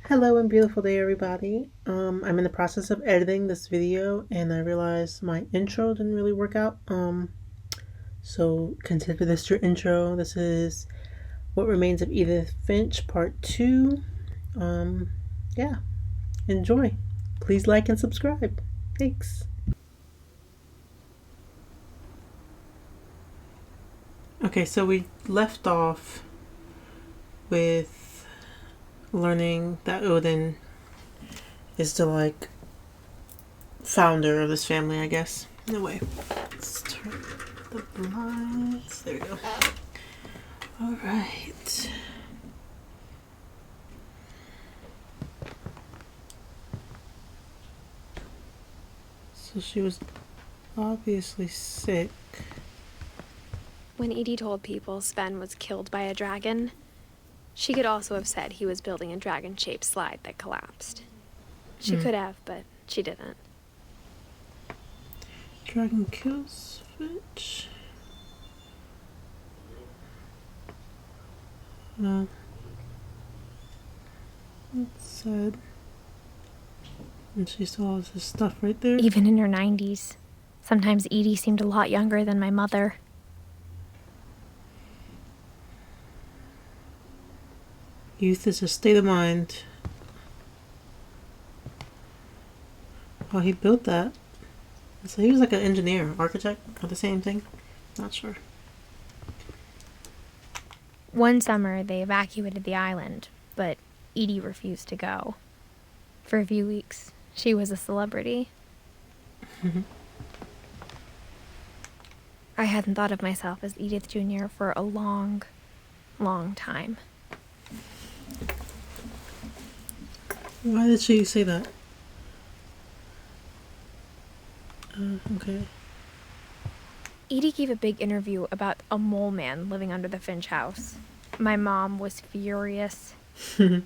Hello and beautiful day, everybody. I'm in the process of editing this video, and I realized my intro didn't really work out. So consider this your intro. This is What Remains of Edith Finch, Part 2. Um, yeah, enjoy. Please like and subscribe. Thanks. Okay, so we left off with learning that Odin is the founder of this family, I guess. In a way. Let's turn the blinds. There we go. Alright. So she was obviously sick. When Edie told people Sven was killed by a dragon, she could also have said he was building a dragon-shaped slide that collapsed. She could have, but she didn't. Dragon kills Finch. That's sad. And she saw all this stuff right there. Even in her 90s. Sometimes Edie seemed a lot younger than my mother. Youth is a state of mind. Oh, he built that. So he was like an engineer, architect, or the same thing. Not sure. One summer, they evacuated the island, but Edie refused to go. For a few weeks, she was a celebrity. I hadn't thought of myself as Edith Jr. for a long, long time. Why did she say that? Okay. Edie gave a big interview about a mole man living under the Finch house. My mom was furious. Alright.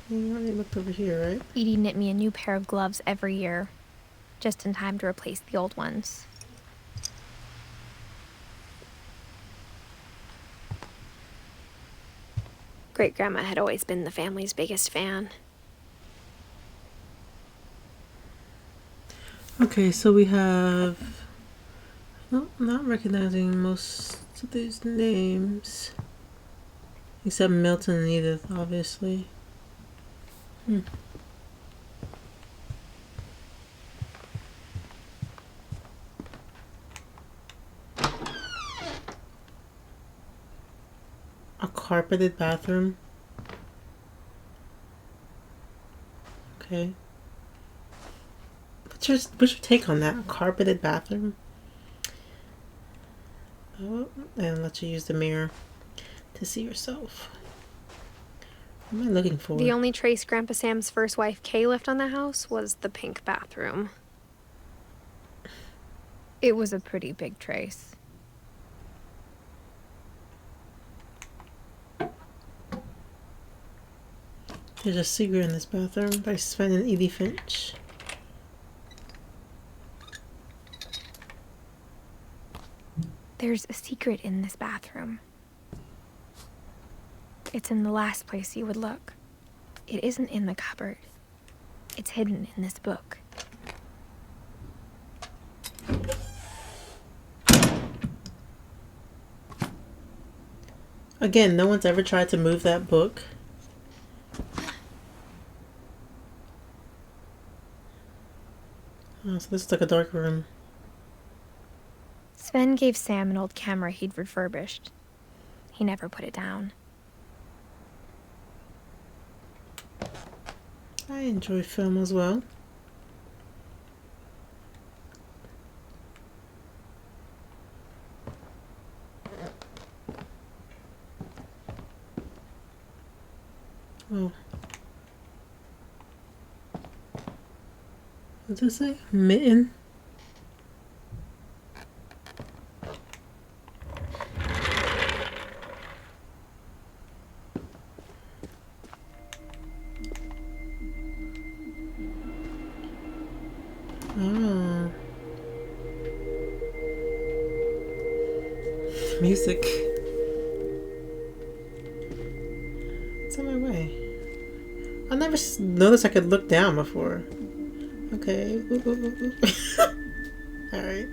You already looked over here, right? Edie knit me a new pair of gloves every year, just in time to replace the old ones. Great-grandma had always been the family's biggest fan. Okay, so we have... No, not recognizing most of these names. Except Milton and Edith, obviously. A carpeted bathroom. Okay. What's your take on that? A carpeted bathroom? Oh, and let you use the mirror to see yourself. What am I looking for? The only trace Grandpa Sam's first wife, Kay, left on the house was the pink bathroom. It was a pretty big trace. There's a secret in this bathroom by Sven and Edie Finch. There's a secret in this bathroom. It's in the last place you would look. It isn't in the cupboard. It's hidden in this book. Again, no one's ever tried to move that book. Oh, so this is like a dark room. Sven gave Sam an old camera he'd refurbished. He never put it down. I enjoy film as well. Oh. What does it say? Mitten? Oh. Music. never noticed I could look down before. Okay. Ooh, ooh, ooh, ooh. Alright.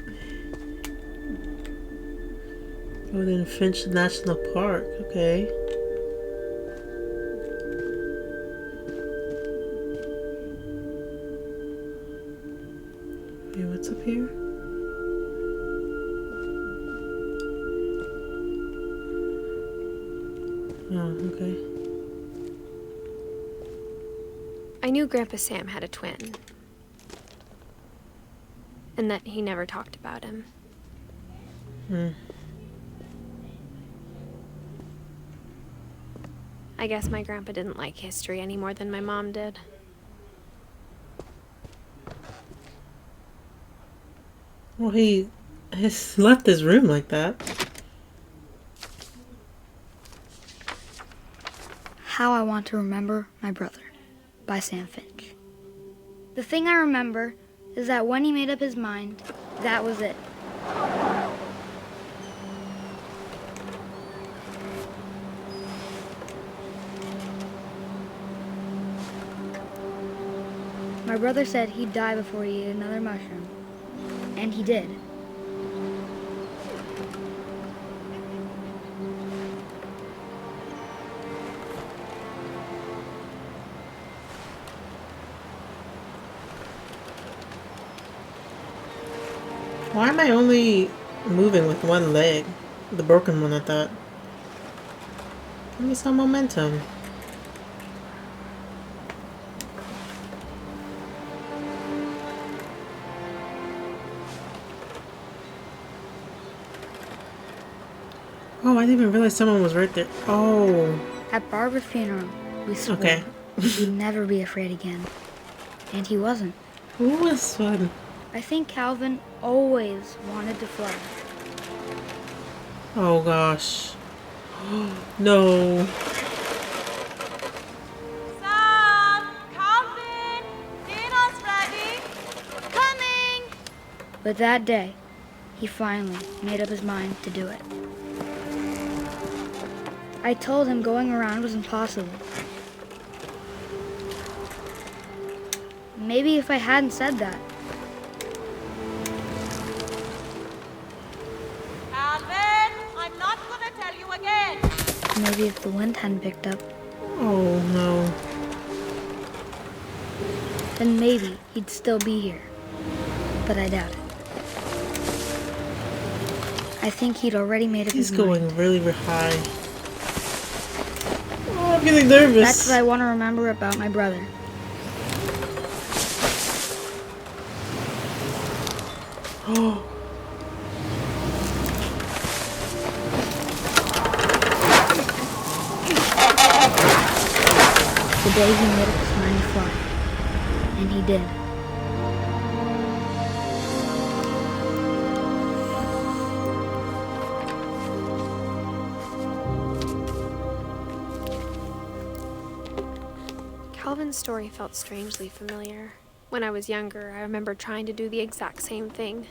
Oh, then Finch National Park. Okay. Okay, what's up here? Oh, okay. I knew Grandpa Sam had a twin, and that he never talked about him. I guess my grandpa didn't like history any more than my mom did. Well, he has left his room like that. How I Want to Remember My Brother by Sam Finch. The thing I remember is that when he made up his mind, that was it. My brother said he'd die before he ate another mushroom, and he did. Why am I only moving with one leg? The broken one, I thought. Give me some momentum. Oh, I didn't even realize someone was right there. Oh. At Barbara's funeral, we swore Okay. he'd never be afraid again. And he wasn't. Ooh, was fun. I think Calvin always wanted to fly. Oh gosh. No. Sam! Calvin! Dinner's ready! Coming! But that day, he finally made up his mind to do it. I told him going around was impossible. Maybe if I hadn't said that. Calvin! I'm not gonna tell you again! Maybe if the wind hadn't picked up, Oh no. then maybe he'd still be here. But I doubt it. I think he'd already made up He's his mind. going really high. Oh, I'm getting nervous. That's what I want to remember about my brother. Oh. The day he made up his mind to fly. And he did. Calvin's story felt strangely familiar. When I was younger, I remember trying to do the exact same thing.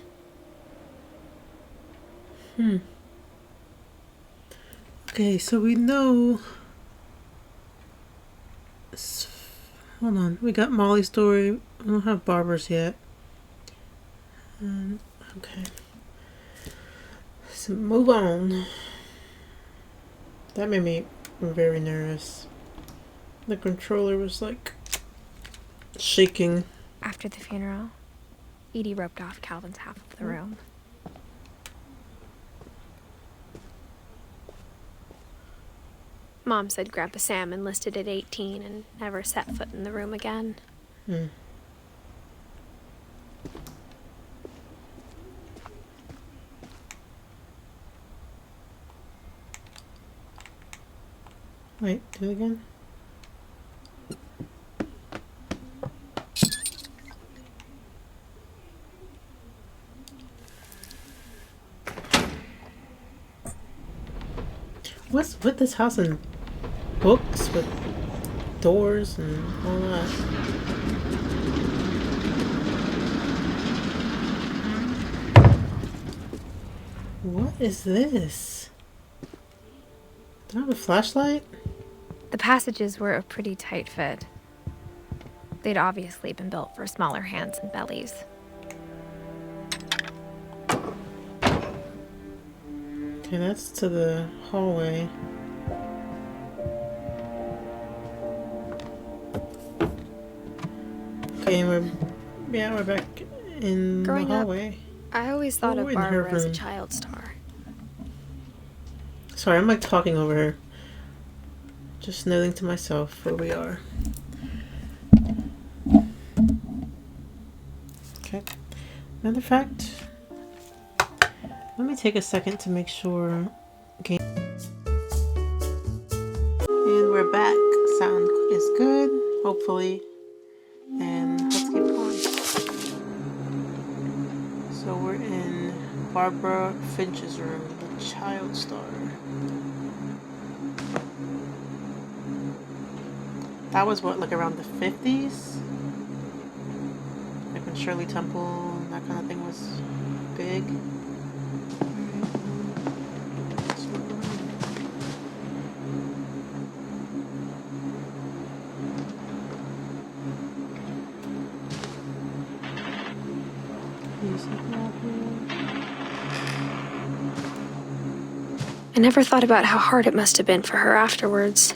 Okay, so we know. Hold on, we got Molly's story. We don't have Barbara's yet. Okay. So move on. That made me very nervous. The controller was like shaking. After the funeral, Edie roped off Calvin's half of the room. Mom said Grandpa Sam enlisted at 18 and never set foot in the room again. Wait, do it again. What's with this house and books with doors and all that? What is this? Do I have a flashlight? The passages were a pretty tight fit. They'd obviously been built for smaller hands and bellies. Okay, that's to the hallway. Okay, we're back in Growing the up, hallway. I always thought of in her Barbara as a room. child star. Sorry, I'm like talking over her. Just noting to myself where we are. Okay. Matter of fact, let me take a second to make sure. Okay. And we're back. Sound is good, hopefully. And let's keep going. So we're in Barbara Finch's room, the child star. That was what, like around the 50s? Like when Shirley Temple and that kind of thing was big. I never thought about how hard it must have been for her afterwards.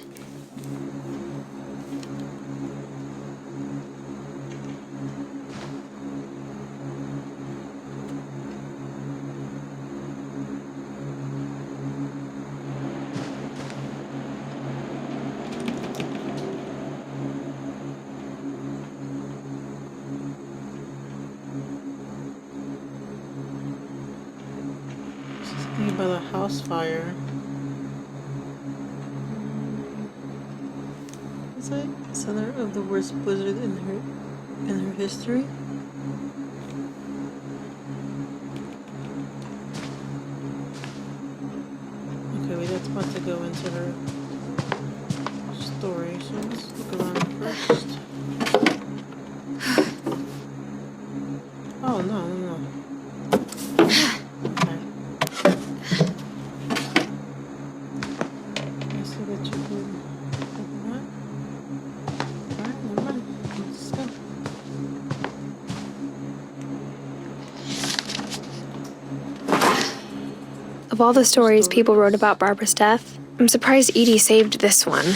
Thinking about a house fire. Is it center of the worst blizzard in her history? Okay, wait, that's about to go into her story, so let's look around first. Oh no. Okay. I see that you can open that. Alright, never mind. Let's go. Of all the stories people wrote about Barbara's death, I'm surprised Edie saved this one.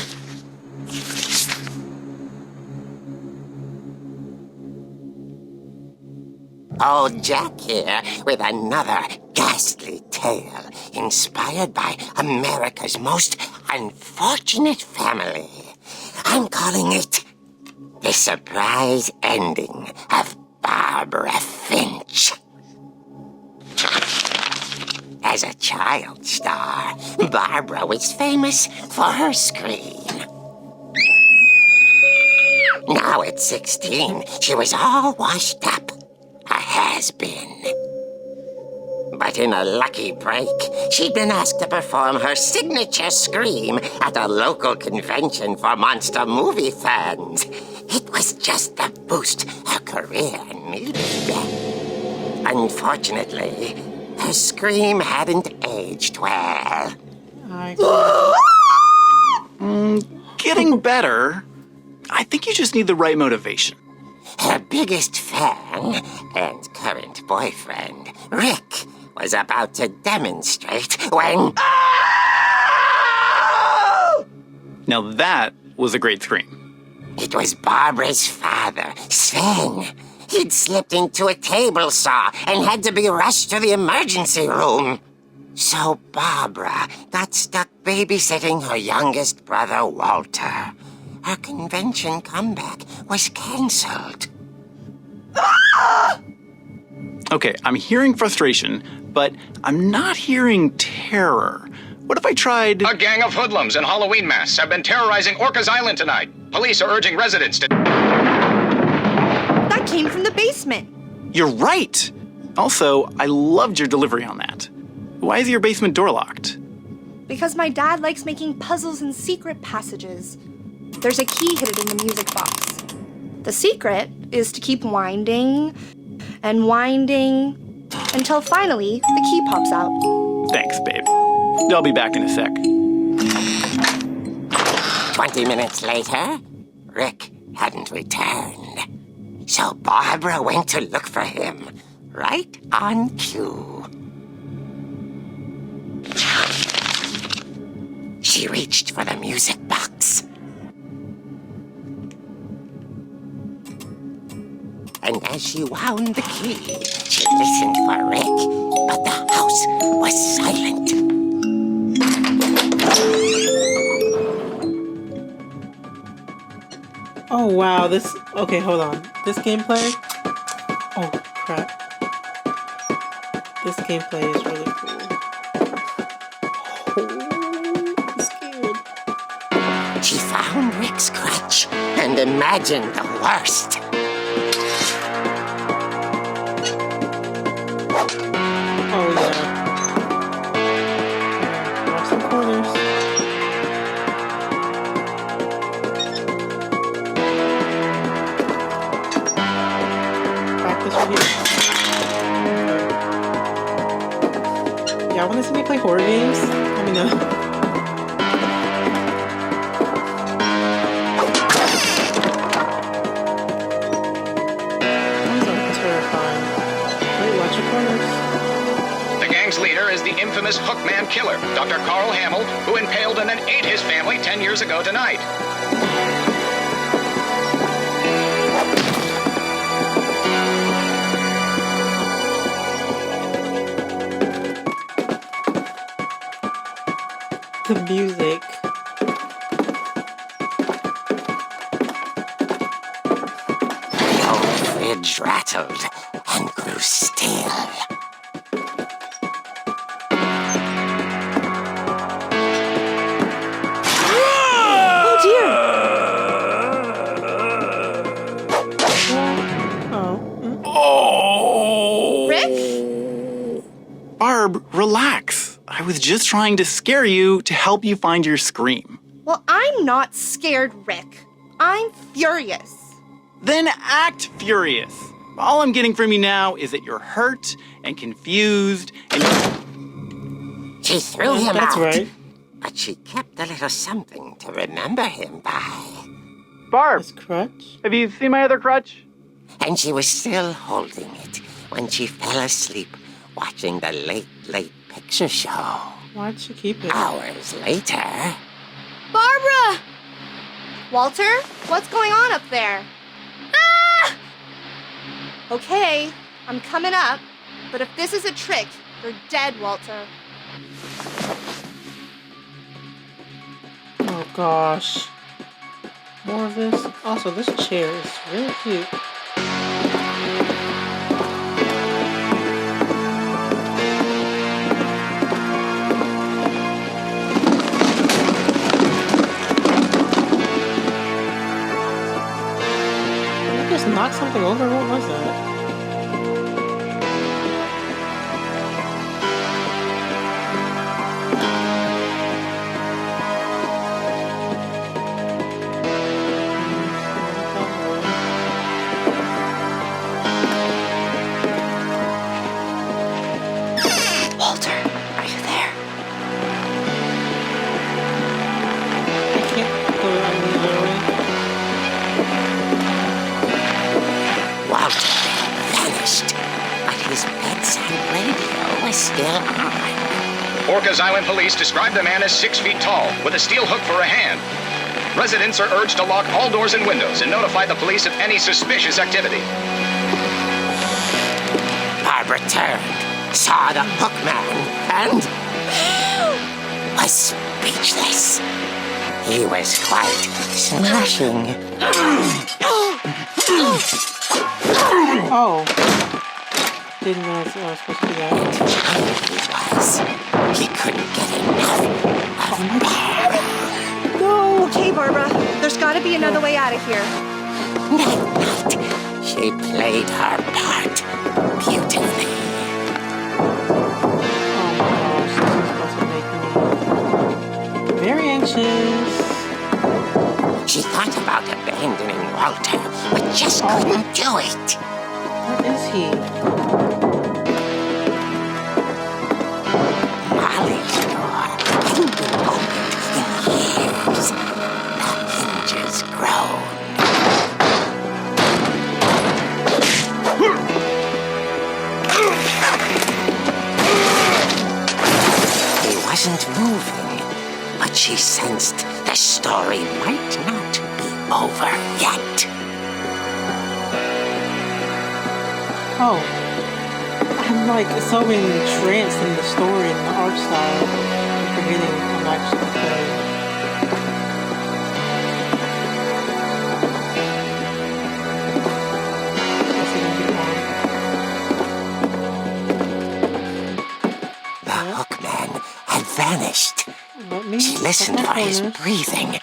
Old Jack here with another ghastly tale inspired by America's most unfortunate family. I'm calling it The Surprise Ending of Barbara Finch. As a child star, Barbara was famous for her scream. Now at 16, she was all washed up. A has-been. But in a lucky break, she'd been asked to perform her signature scream at a local convention for monster movie fans. It was just the boost her career needed. Unfortunately, her scream hadn't aged well. Getting better. I think you just need the right motivation. Her biggest fan and current boyfriend, Rick, was about to demonstrate when... Now that was a great scream. It was Barbara's father, Sven. He'd slipped into a table saw and had to be rushed to the emergency room. So Barbara got stuck babysitting her youngest brother, Walter. Her convention comeback was cancelled. Okay, I'm hearing frustration, but I'm not hearing terror. What if I tried... A gang of hoodlums in Halloween masks have been terrorizing Orcas Island tonight. Police are urging residents to... That came from the basement. You're right! Also, I loved your delivery on that. Why is your basement door locked? Because my dad likes making puzzles and secret passages. There's a key hidden in the music box. The secret is to keep winding and winding until finally the key pops out. Thanks, babe. I'll be back in a sec. 20 minutes later, Rick hadn't returned. So Barbara went to look for him, right on cue. She reached for the music box. And as she wound the key, she listened for Rick, but the house was silent. Oh wow, this... Okay, hold on. This gameplay? Oh crap. This gameplay is really cool. Oh, I'm scared. She found Rick's crutch and imagined the worst. Oh yeah. Grab some corners. Practice right here. Okay. Y'all wanna see me play horror games? Let me know. These are terrifying. Wait, watch your corners. The gang's leader is the infamous Hookman killer, Dr. Carl Hamill, who impaled and then ate his family 10 years ago tonight. The music. The old fridge rattled and grew still. Oh dear! Oh. Rick? Barb, relax. I was just trying to scare you to help you find your scream. Well, I'm not scared, Rick. I'm furious. Then act furious. All I'm getting from you now is that you're hurt and confused and... She threw him That's out, right. but she kept a little something to remember him by. Barb, This crutch? have you seen my other crutch? And she was still holding it when she fell asleep watching the Late Late Picture Show. Why'd she keep it? Hours later... Barbara! Walter, what's going on up there? Ah! Okay, I'm coming up, but if this is a trick, you're dead, Walter. Oh gosh. More of this. Also, this chair is really cute. Did I just knock something over? What was that? Walter, are you there? I can't go out the other way. Walter vanished, but his bedside radio was still on. Orcas Island police describe the man as 6 feet tall, with a steel hook for a hand. Residents are urged to lock all doors and windows and notify the police of any suspicious activity. Barbara turned, saw the hookman, and was speechless. He was quite smashing. Oh. Didn't realize I was supposed to do that. He couldn't get enough of Barbara. No. Okay, Barbara, there's gotta be another way out of here. That night, she played her part beautifully. Oh my gosh, this is supposed to make me very anxious. She thought about abandoning Walter, but just couldn't do it. Where is he? Molly's door hadn't been opened in years. The hinges groaned. wasn't moving, but she sensed the story might not be over yet. Oh. I'm like so entranced in the story and the art style, I'm forgetting I'm actually playing. The hookman had vanished. She listened for his breathing,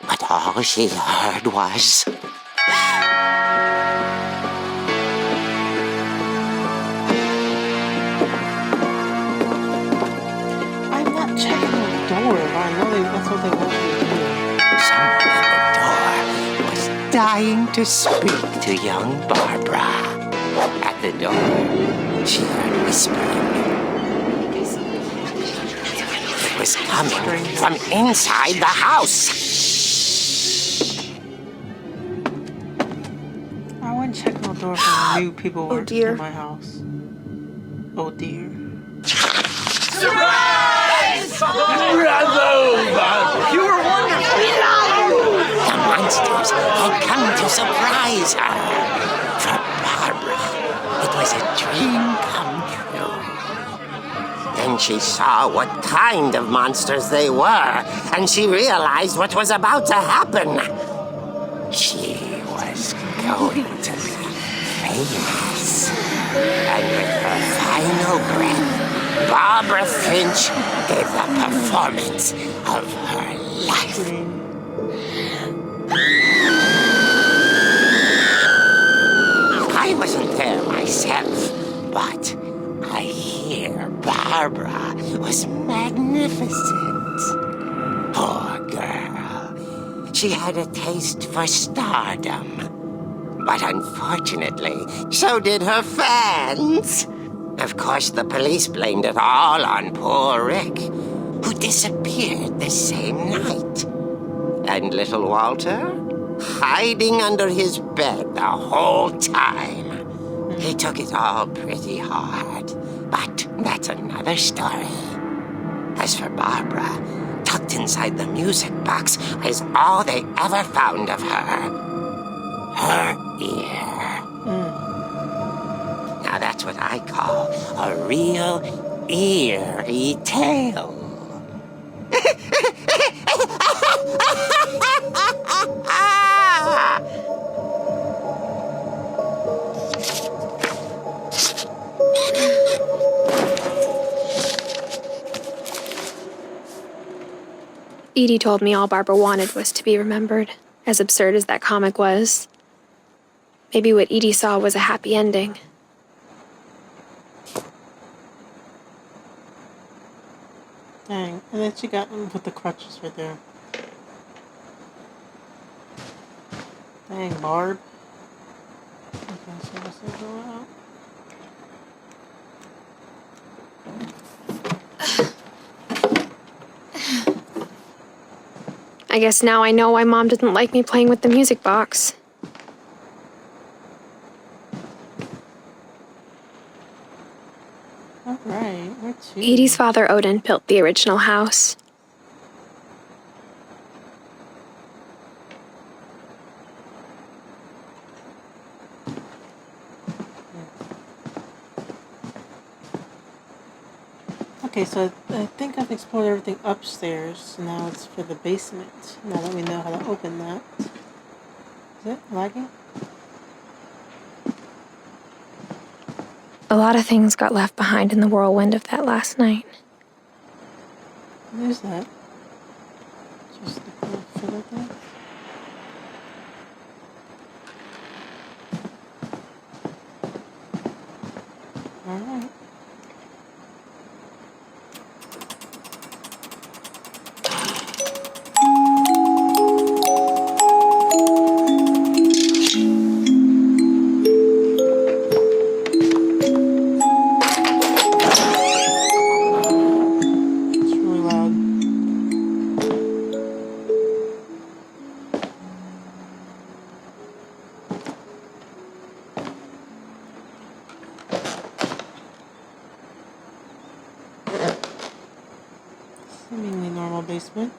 but all she heard was... That's what they want me to do. Someone at the door was dying to speak to young Barbara. At the door, she heard whispering. It was coming from inside the house. I wouldn't check no door if I knew people were in my house. Oh dear. Bravo, Barbara! You were wonderful! The monsters had come to surprise her. For Barbara, it was a dream come true. Then she saw what kind of monsters they were, and she realized what was about to happen. She was going to be famous. And with her final breath, Barbara Finch gave the performance of her life. I wasn't there myself, but I hear Barbara was magnificent. Poor girl. She had a taste for stardom. But unfortunately, so did her fans. Of course, the police blamed it all on poor Rick, who disappeared the same night. And little Walter, hiding under his bed the whole time. He took it all pretty hard, but that's another story. As for Barbara, tucked inside the music box is all they ever found of her. Her ear. Now that's what I call a real eerie tale. Edie told me all Barbara wanted was to be remembered, as absurd as that comic was. Maybe what Edie saw was a happy ending. Dang, and then she got him with the crutches right there. Dang, Barb. Okay, so let's go out. I guess now I know why Mom didn't like me playing with the music box. Alright, where to? Edie's father, Odin, built the original house. Okay, so I think I've explored everything upstairs, so now it's for the basement, now that we know how to open that. Is it lagging? A lot of things got left behind in the whirlwind of that last night. What is that? Just the little filler thing? Alright. Seemingly normal basement.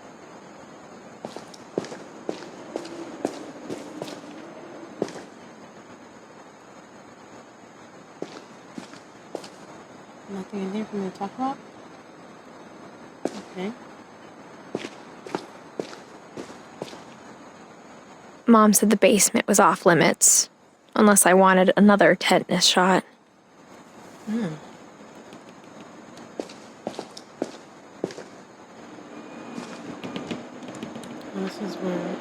Nothing in here for me to talk about? Okay. Mom said the basement was off limits, unless I wanted another tetanus shot. This is where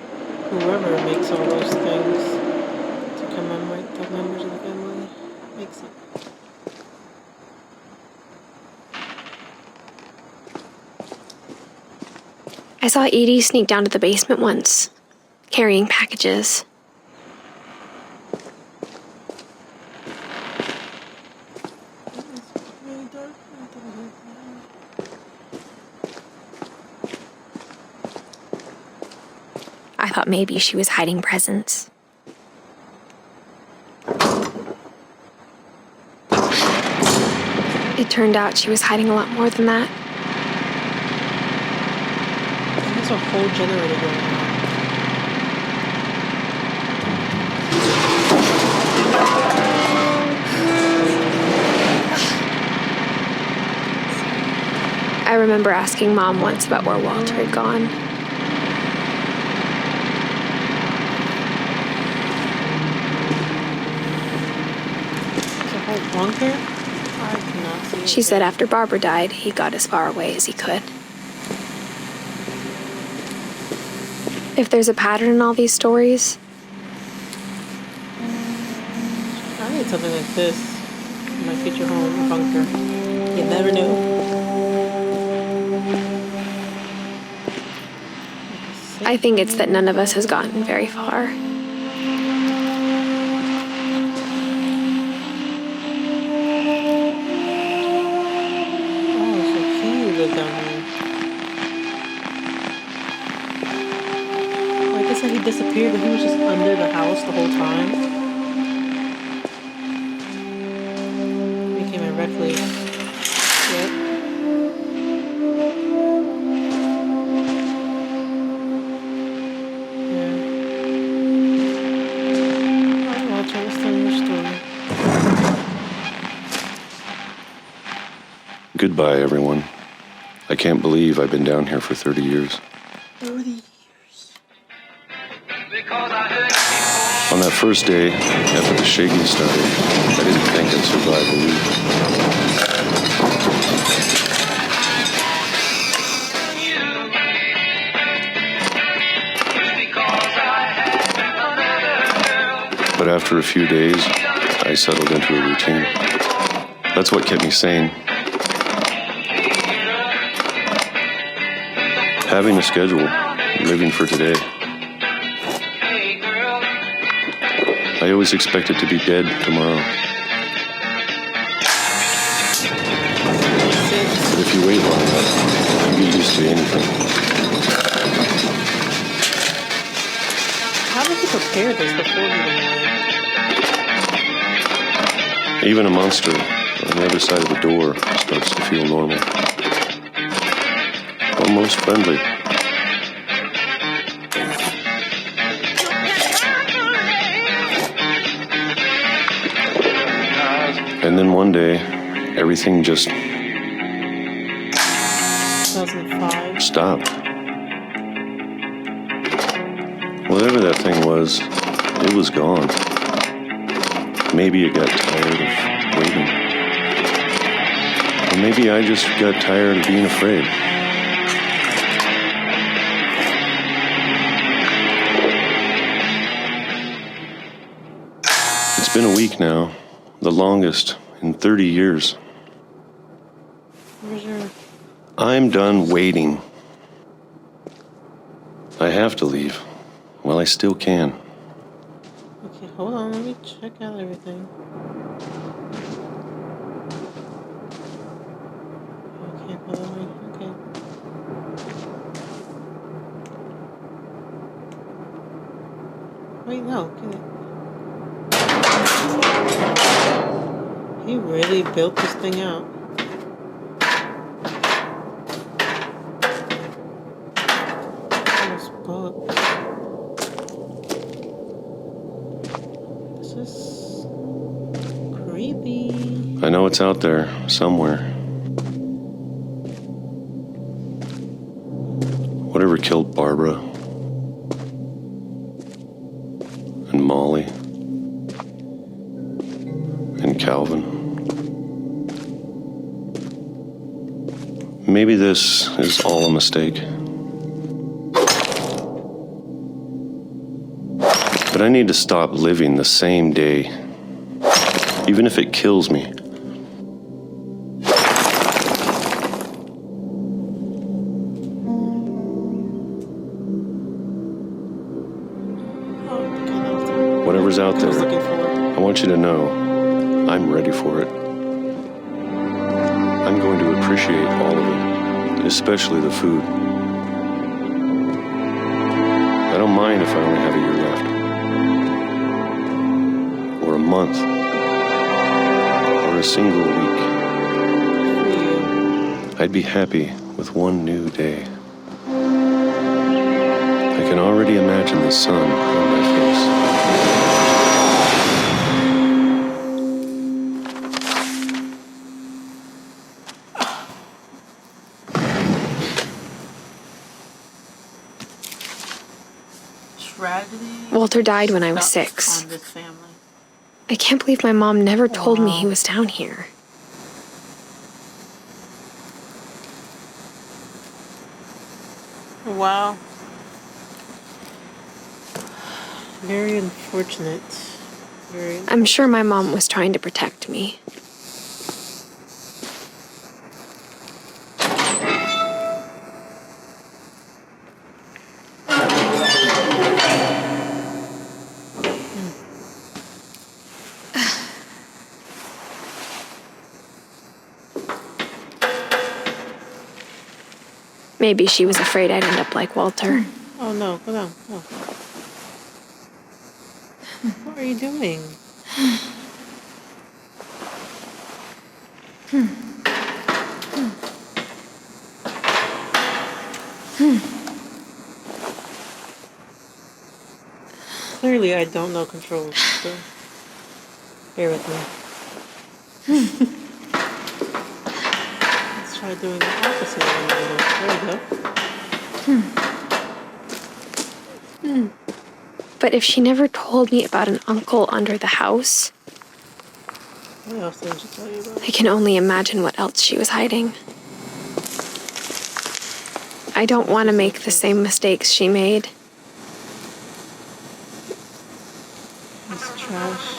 whoever makes all those things to commemorate the members of the family makes it. I saw Edie sneak down to the basement once, carrying packages. It's really dark. I thought maybe she was hiding presents. It turned out she was hiding a lot more than that. There's a whole generator going on. I remember asking Mom once about where Walter had gone. There's a whole bunker? I cannot see it. She said after Barbara died, he got as far away as he could. If there's a pattern in all these stories, I need something like this in my future home, a bunker. You never know. I think it's that none of us has gotten very far. Oh, so he lived down here. I guess that he disappeared, but he was just under the house the whole time. Became a recluse. Yep. Goodbye, everyone. I can't believe I've been down here for 30 years. 30 years. On that first day, after the shaking started, I didn't think I'd survive a week. But after a few days, I settled into a routine. That's what kept me sane. Having a schedule, living for today. I always expected to be dead tomorrow. But if you wait long enough, you get used to anything. How did you prepare this before you went away? Even a monster on the other side of the door starts to feel normal. Almost friendly. And then one day, everything just 2005. stopped. Whatever that thing was, it was gone. Maybe it got tired of waiting. Or maybe I just got tired of being afraid. It's been a week now, the longest in 30 years. Where's your... I'm done waiting. I have to leave. Well, I still can. Okay, hold on, let me check out everything. Okay, hold on, okay. Wait, no, get it. He really built this thing out. it's out there somewhere. Whatever killed Barbara and Molly and Calvin. Maybe this is all a mistake. But I need to stop living the same day, even if it kills me. Whatever's out there, I want you to know I'm ready for it. I'm going to appreciate all of it, especially the food. I don't mind if I only have a year left. Or a month. Or a single week. I'd be happy with one new day. I can already imagine the sun on my face. Walter died when I was 6. I can't believe my mom never told me he was down here. Wow. Very unfortunate. I'm sure my mom was trying to protect me. Maybe she was afraid I'd end up like Walter. Oh no, go down. Oh. What are you doing? Clearly I don't know controls, so bear with me. Let's try doing the opposite one. There we go. But if she never told me about an uncle under the house, What else did she tell you about? I can only imagine what else she was hiding. I don't want to make the same mistakes she made. This trash.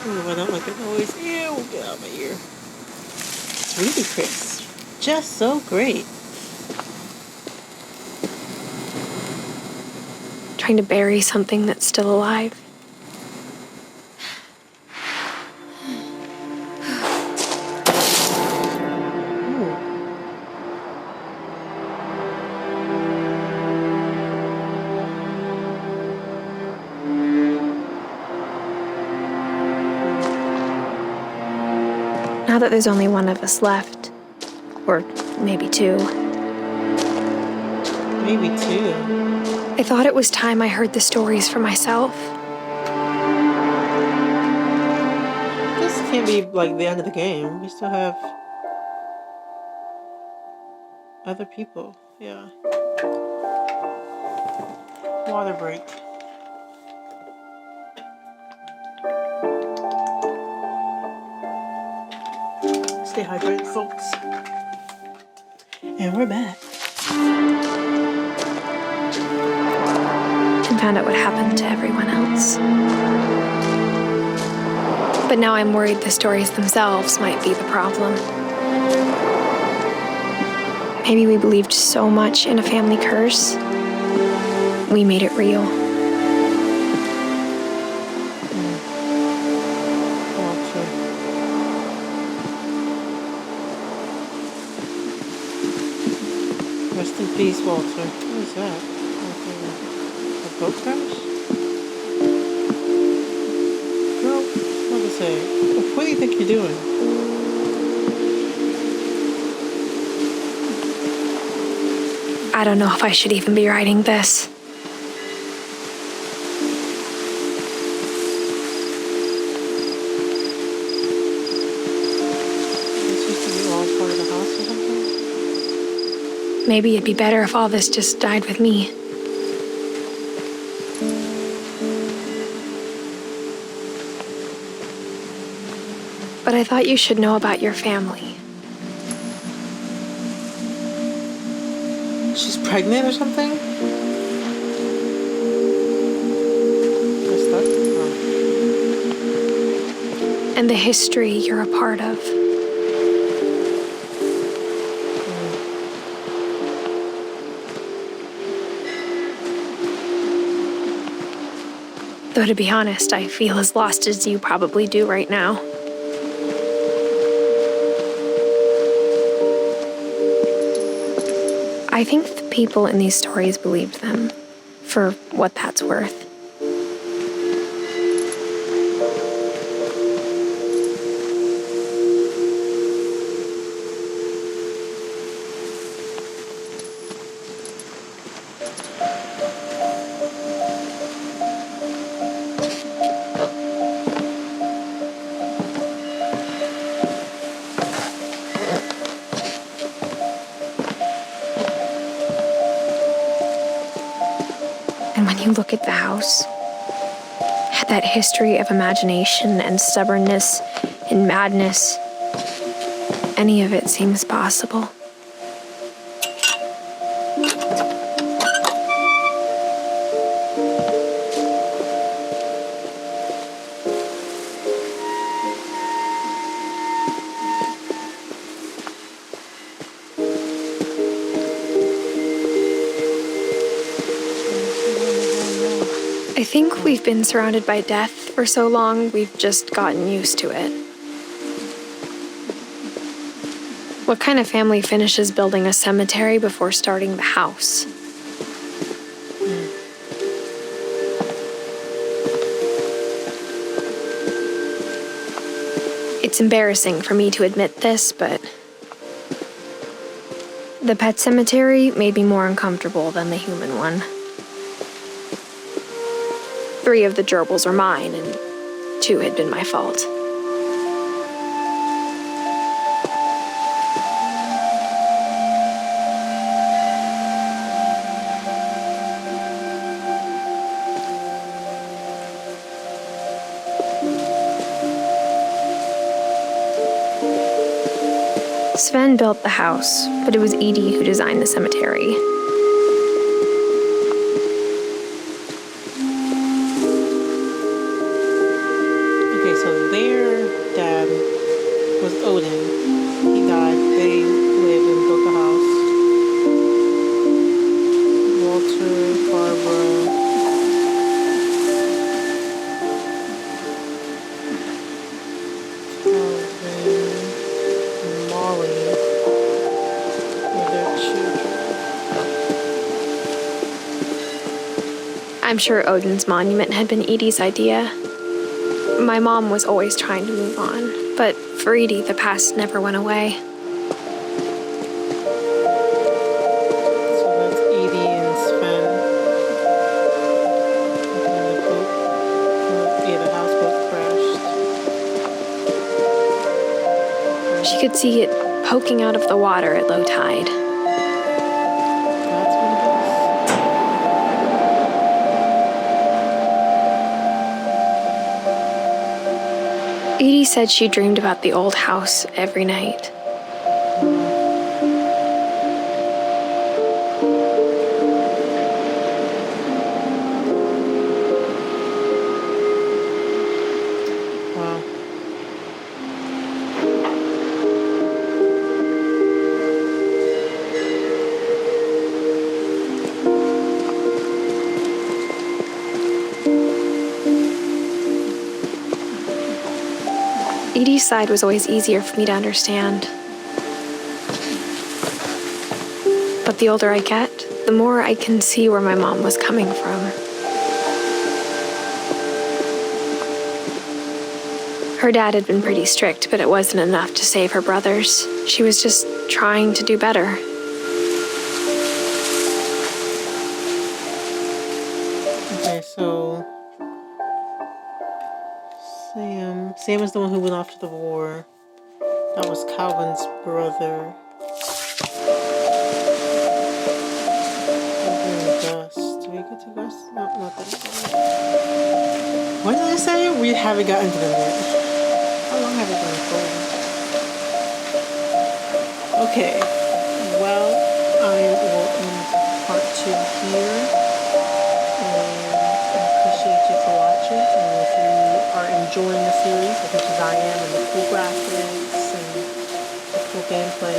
Ooh, I don't like the noise. Ew, get out of my ear. It's really crisp. Just so great. Trying to bury something that's still alive. Now that there's only one of us left, or maybe 2, Maybe 2. I thought it was time I heard the stories for myself. This can't be like the end of the game. We still have other people. Yeah. Water break. Stay hydrated, folks. And we're back. And found out what happened to everyone else. But now I'm worried the stories themselves might be the problem. Maybe we believed so much in a family curse, we made it real. Walter. Rest in peace, Walter. What is that? A boat crash? Girl, what to say? What do you think you're doing? I don't know if I should even be writing this. maybe it'd be better if all this just died with me. But I thought you should know about your family. She's pregnant or something? And the history you're a part of. Though to be honest, I feel as lost as you probably do right now. I think the people in these stories believed them, for what that's worth. And when you look at the house, had that history of imagination and stubbornness and madness, any of it seems possible. I think we've been surrounded by death for so long, we've just gotten used to it. What kind of family finishes building a cemetery before starting the house? It's embarrassing for me to admit this, but the pet cemetery made me more uncomfortable than the human one. 3 of the gerbils are mine, and 2 had been my fault. Sven built the house, but it was Edith who designed the cemetery. I'm sure Odin's monument had been Edie's idea. My mom was always trying to move on, but for Edie, the past never went away. So that's Edie and Sven. And the boat, the houseboat crashed. She could see it poking out of the water at low tide. Edie said she dreamed about the old house every night. Wow. Edie's side was always easier for me to understand. But the older I get, the more I can see where my mom was coming from. Her dad had been pretty strict, but it wasn't enough to save her brothers. She was just trying to do better. Okay, so Sam is the one who went off to the war. That was Calvin's brother. get to rest? No, not that. What did I say? We haven't gotten to them yet. How long have we been recording? Okay. Well, I will end part 2 here. And I appreciate you for watching. And if you are enjoying the series, as much as I am, and the cool graphics and the cool gameplay,